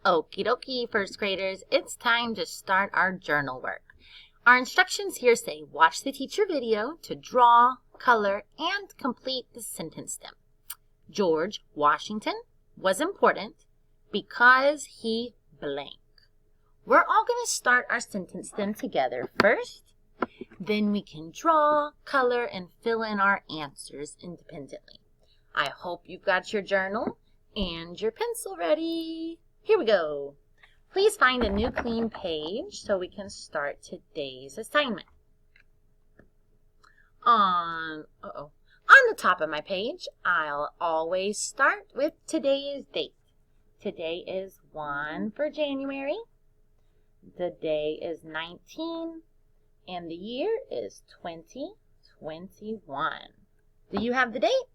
Okie dokie, first graders, it's time to start our journal work. Our instructions here say watch the teacher video to draw, color, and complete the sentence stem. George Washington was important because he blank. We're all going to start our sentence stem together first. Then we can draw, color, and fill in our answers independently. I hope you've got your journal and your pencil ready. Here we go. Please find a new clean page so we can start today's assignment. On the top of my page, I'll always start with today's date. Today is 1 for January. The day is 19, and the year is 2021. Do you have the date?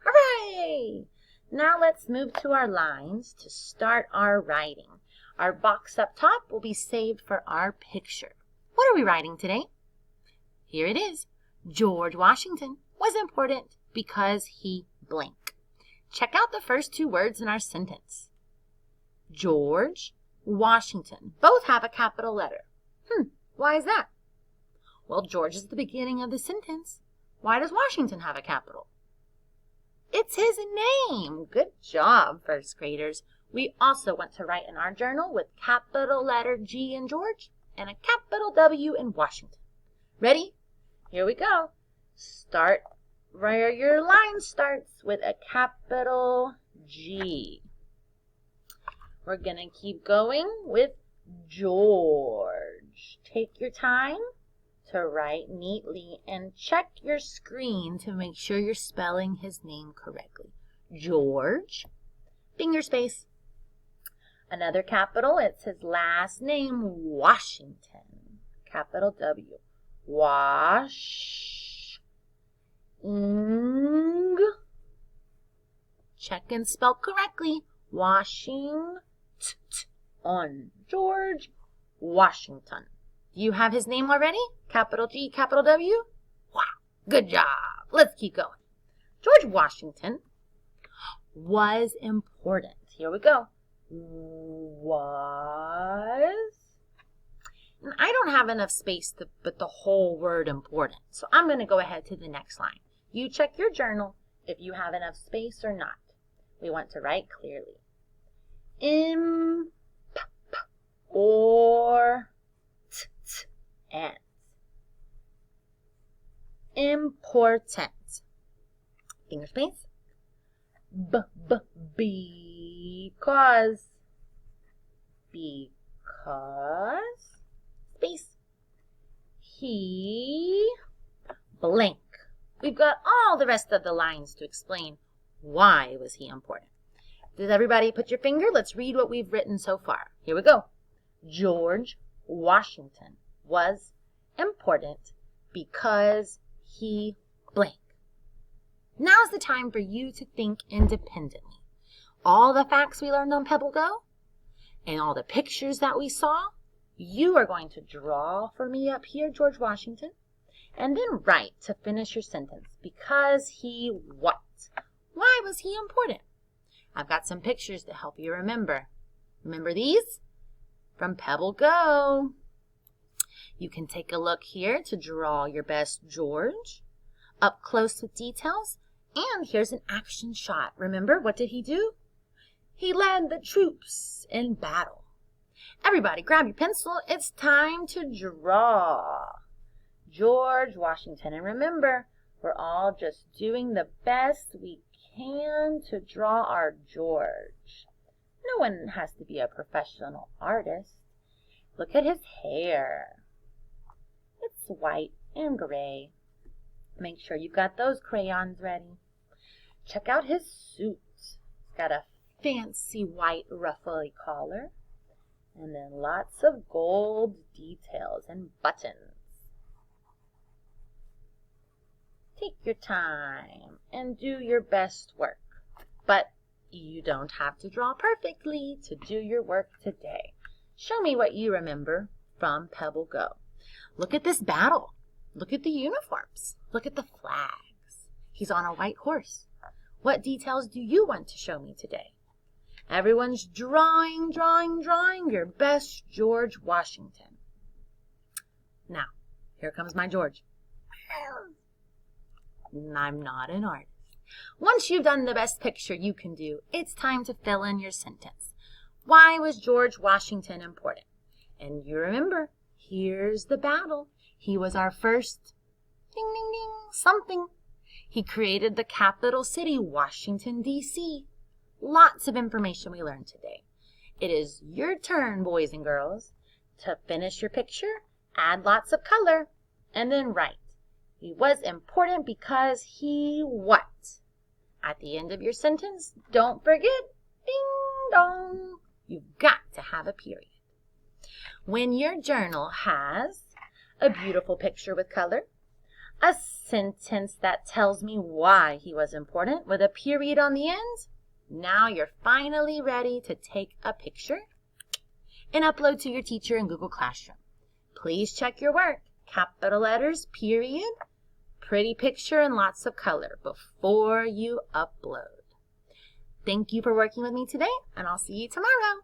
Hooray! Now let's move to our lines to start our writing. Our box up top will be saved for our picture. What are we writing today? Here it is. George Washington was important because he blank. Check out the first two words in our sentence. George, Washington. Both have a capital letter. Why is that? Well, George is the beginning of the sentence. Why does Washington have a capital? It's his name. Good job, first graders. We also want to write in our journal with capital letter G in George and a capital W in Washington. Ready? Here we go. Start where your line starts with a capital G. We're going to keep going with George. Take your time to write neatly and check your screen to make sure you're spelling his name correctly. George, finger space. Another capital, it's his last name, Washington. Capital W. Washing. Check and spell correctly. Washing. On George Washington. Do you have his name already? Capital G, capital W? Wow, good job. Let's keep going. George Washington was important. Here we go. Was. And I don't have enough space to put the whole word important, so I'm going to go ahead to the next line. You check your journal if you have enough space or not. We want to write clearly. Important. Finger space. Because. Space. He blank. We've got all the rest of the lines to explain why was he important. Did everybody put your finger? Let's read what we've written so far. Here we go. George Washington was important because he blank. Now's the time for you to think independently. All the facts we learned on Pebble Go and all the pictures that we saw, you are going to draw for me up here, George Washington, and then write to finish your sentence. Because he what? Why was he important? I've got some pictures to help you remember. Remember these? From Pebble Go. You can take a look here to draw your best George. Up close with details. And here's an action shot. Remember, what did he do? He led the troops in battle. Everybody grab your pencil. It's time to draw George Washington. And remember, we're all just doing the best we can to draw our George. No one has to be a professional artist. Look at his hair. It's white and gray. Make sure you've got those crayons ready. Check out his suit. It's got a fancy white ruffly collar. And then lots of gold details and buttons. Take your time and do your best work. But you don't have to draw perfectly to do your work today. Show me what you remember from Pebble Go. Look at this battle. Look at the uniforms. Look at the flags. He's on a white horse. What details do you want to show me today? Everyone's drawing your best George Washington. Now, here comes my George. I'm not an artist. Once you've done the best picture you can do, it's time to fill in your sentence. Why was George Washington important? And you remember, here's the battle. He was our first, ding, ding, ding, something. He created the capital city, Washington, D.C. Lots of information we learned today. It is your turn, boys and girls, to finish your picture, add lots of color, and then write. He was important because he what? At the end of your sentence, don't forget, ding dong, you've got to have a period. When your journal has a beautiful picture with color, a sentence that tells me why he was important with a period on the end, now you're finally ready to take a picture and upload to your teacher in Google Classroom. Please check your work. Capital letters, period, pretty picture, and lots of color before you upload. Thank you for working with me today, and I'll see you tomorrow.